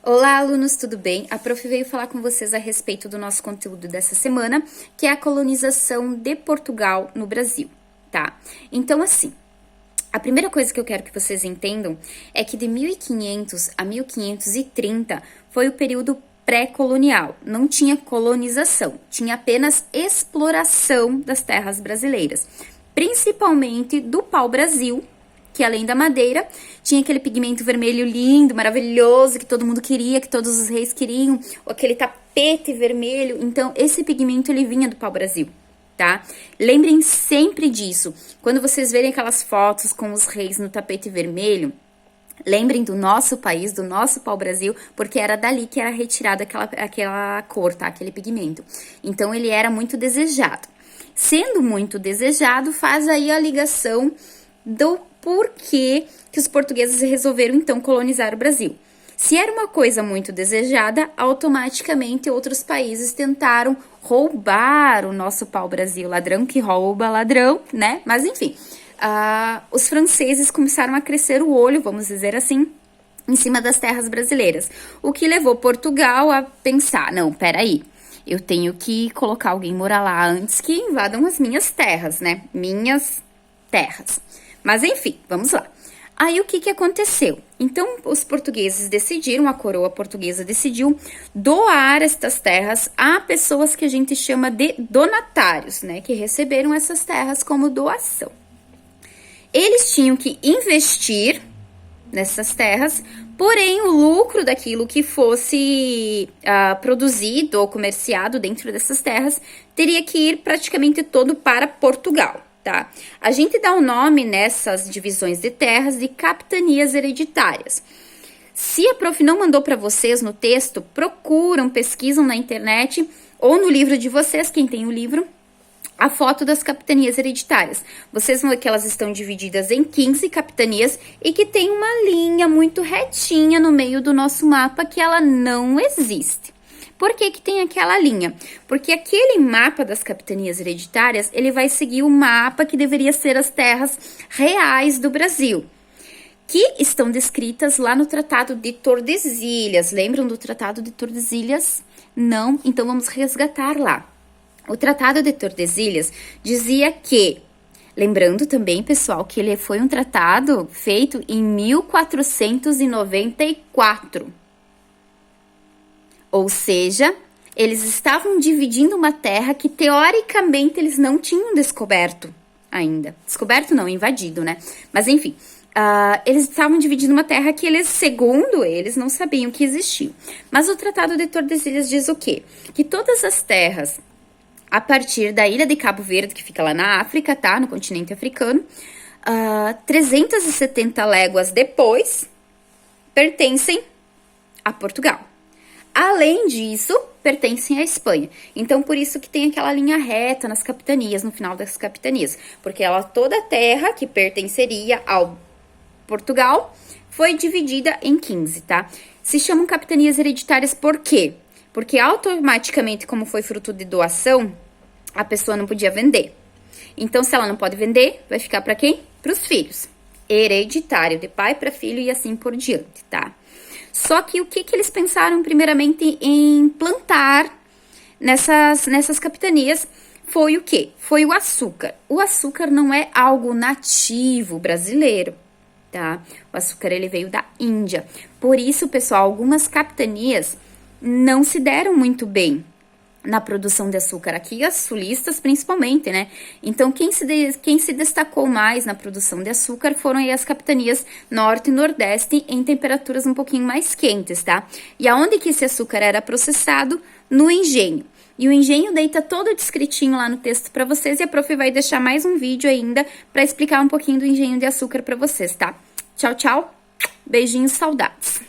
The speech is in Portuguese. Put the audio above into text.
Olá, alunos, tudo bem? A Prof veio falar com vocês a respeito do nosso conteúdo dessa semana, que é a colonização de Portugal no Brasil, tá? Então, assim, a primeira coisa que eu quero que vocês entendam é que de 1500 a 1530 foi o período pré-colonial, não tinha colonização, tinha apenas exploração das terras brasileiras, principalmente do pau-brasil, que além da madeira, tinha aquele pigmento vermelho lindo, maravilhoso, que todo mundo queria, que todos os reis queriam, ou aquele tapete vermelho. Então, esse pigmento, ele vinha do pau-brasil, tá? Lembrem sempre disso. Quando vocês verem aquelas fotos com os reis no tapete vermelho, lembrem do nosso país, do nosso pau-brasil, porque era dali que era retirada aquela cor, tá? Aquele pigmento. Então, ele era muito desejado. Sendo muito desejado, faz aí a ligação do porquê que os portugueses resolveram, então, colonizar o Brasil. Se era uma coisa muito desejada, automaticamente outros países tentaram roubar o nosso pau-brasil. Ladrão que rouba ladrão, né? Mas, enfim, os franceses começaram a crescer o olho, vamos dizer assim, em cima das terras brasileiras. O que levou Portugal a pensar, não, peraí, eu tenho que colocar alguém morar lá antes que invadam as minhas terras, né? Minhas terras. Mas enfim, vamos lá. Aí o que aconteceu? Então, os portugueses decidiram, a coroa portuguesa decidiu doar estas terras a pessoas que a gente chama de donatários, né? Que receberam essas terras como doação. Eles tinham que investir nessas terras, porém o lucro daquilo que fosse produzido ou comerciado dentro dessas terras teria que ir praticamente todo para Portugal. Tá? A gente dá um nome nessas divisões de terras de capitanias hereditárias. Se a prof não mandou para vocês no texto, procuram, pesquisam na internet ou no livro de vocês, quem tem o livro, a foto das capitanias hereditárias. Vocês vão ver que elas estão divididas em 15 capitanias e que tem uma linha muito retinha no meio do nosso mapa que ela não existe. Por que tem aquela linha? Porque aquele mapa das capitanias hereditárias, ele vai seguir o mapa que deveria ser as terras reais do Brasil, que estão descritas lá no Tratado de Tordesilhas. Lembram do Tratado de Tordesilhas? Não? Então vamos resgatar lá. O Tratado de Tordesilhas dizia que, lembrando também, pessoal, que ele foi um tratado feito em 1494. Ou seja, eles estavam dividindo uma terra que, teoricamente, eles não tinham descoberto ainda. Descoberto não, invadido, né? Mas, enfim, eles estavam dividindo uma terra que eles, segundo eles, não sabiam que existia. Mas o Tratado de Tordesilhas diz o quê? Que todas as terras, a partir da ilha de Cabo Verde, que fica lá na África, tá? No continente africano, 370 léguas depois, pertencem a Portugal. Além disso, pertencem à Espanha. Então, por isso que tem aquela linha reta nas capitanias, no final das capitanias. Porque toda a terra que pertenceria ao Portugal foi dividida em 15, tá? Se chamam capitanias hereditárias por quê? Porque automaticamente, como foi fruto de doação, a pessoa não podia vender. Então, se ela não pode vender, vai ficar para quem? Para os filhos. Hereditário, de pai para filho e assim por diante, tá? Só que o que eles pensaram primeiramente em plantar nessas capitanias foi o quê? Foi o açúcar. O açúcar não é algo nativo brasileiro, tá? O açúcar, ele veio da Índia. Por isso, pessoal, algumas capitanias não se deram muito bem na produção de açúcar, aqui as sulistas principalmente, né? Então, quem se destacou mais na produção de açúcar foram aí as capitanias norte e nordeste em temperaturas um pouquinho mais quentes, tá? E aonde que esse açúcar era processado? No engenho. E o engenho daí tá todo descritinho lá no texto para vocês e a prof vai deixar mais um vídeo ainda para explicar um pouquinho do engenho de açúcar para vocês, tá? Tchau, tchau. Beijinhos, saudades.